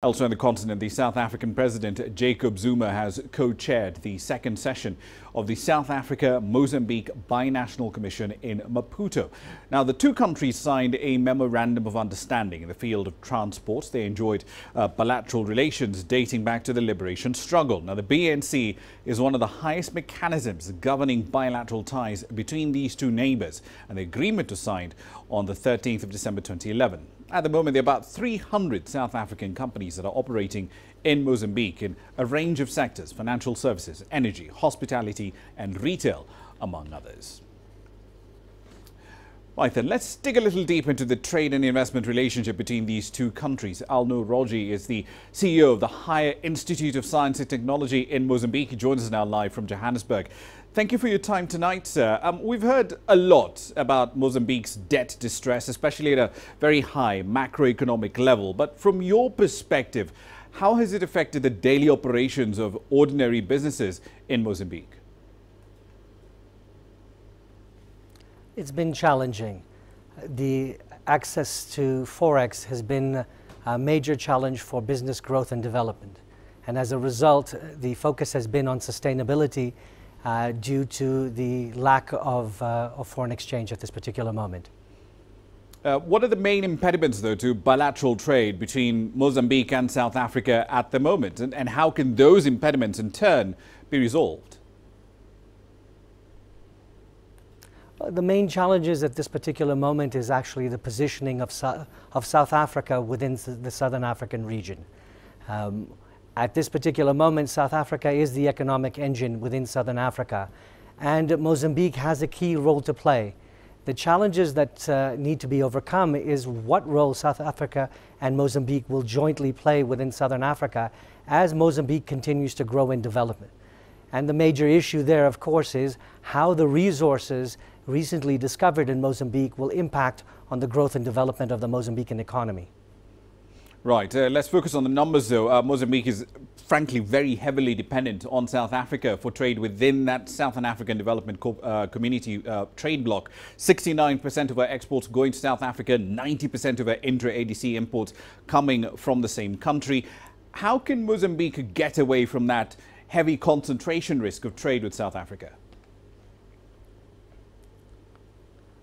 Elsewhere on the continent, the South African President Jacob Zuma has co-chaired the second session of the South Africa-Mozambique Binational Commission in Maputo. Now, the two countries signed a Memorandum of Understanding in the field of transport. They enjoyed bilateral relations dating back to the liberation struggle. Now, the BNC is one of the highest mechanisms governing bilateral ties between these two neighbours, and the agreement was signed on the 13th of December 2011. At the moment, there are about 300 South African companies that are operating in Mozambique in a range of sectors: financial services, energy, hospitality and retail, among others. Right then, let's dig a little deep into the trade and investment relationship between these two countries. Alno Roji is the CEO of the Higher Institute of Science and Technology in Mozambique. He joins us now live from Johannesburg. Thank you for your time tonight, sir. We've heard a lot about Mozambique's debt distress, especially at a very high macroeconomic level. But from your perspective, how has it affected the daily operations of ordinary businesses in Mozambique? It's been challenging. The access to Forex has been a major challenge for business growth and development. And as a result, the focus has been on sustainability due to the lack of foreign exchange at this particular moment. What are the main impediments, though, to bilateral trade between Mozambique and South Africa at the moment? And how can those impediments, in turn, be resolved? The main challenges at this particular moment is actually the positioning of South Africa within the Southern African region. At this particular moment, South Africa is the economic engine within Southern Africa, and Mozambique has a key role to play. The challenges that need to be overcome is what role South Africa and Mozambique will jointly play within Southern Africa as Mozambique continues to grow in development. And the major issue there, of course, is how the resources recently discovered in Mozambique will impact on the growth and development of the Mozambican economy. Right. Let's focus on the numbers, though. Mozambique is, frankly, very heavily dependent on South Africa for trade within that Southern African Development Community trade bloc. 69% of our exports going to South Africa, 90% of our intra-ADC imports coming from the same country. How can Mozambique get away from that heavy concentration risk of trade with South Africa?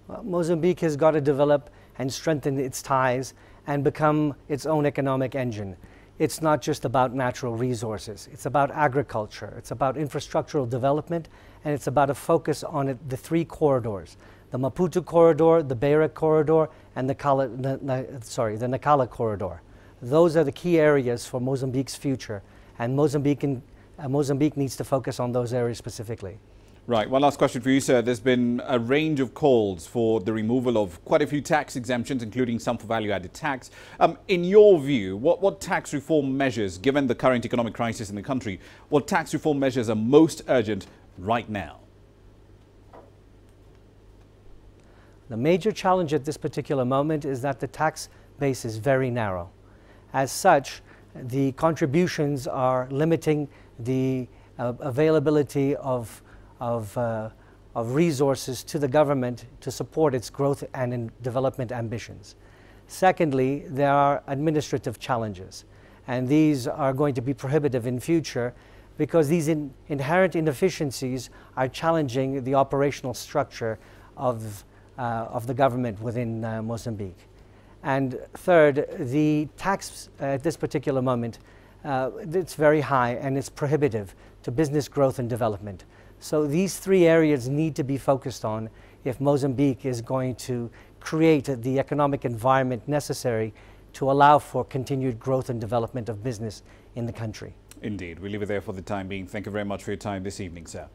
Well, Mozambique has got to develop and strengthen its ties and become its own economic engine. It's not just about natural resources. It's about agriculture. It's about infrastructural development, and it's about a focus on the three corridors: the Maputo corridor, the Beira corridor, and the Nacala corridor. Those are the key areas for Mozambique's future, and Mozambique needs to focus on those areas specifically. Right. One last question for you, sir. There's been a range of calls for the removal of quite a few tax exemptions, including some for value-added tax. In your view, what tax reform measures, given the current economic crisis in the country, what tax reform measures are most urgent right now? The major challenge at this particular moment is that the tax base is very narrow. As such, the contributions are limiting the availability of resources to the government to support its growth and development ambitions. Secondly, there are administrative challenges, and these are going to be prohibitive in future because these inherent inefficiencies are challenging the operational structure of the government within Mozambique. And third, the tax at this particular moment, it's very high and it's prohibitive to business growth and development. So these three areas need to be focused on if Mozambique is going to create the economic environment necessary to allow for continued growth and development of business in the country. Indeed. We'll leave it there for the time being. Thank you very much for your time this evening, sir.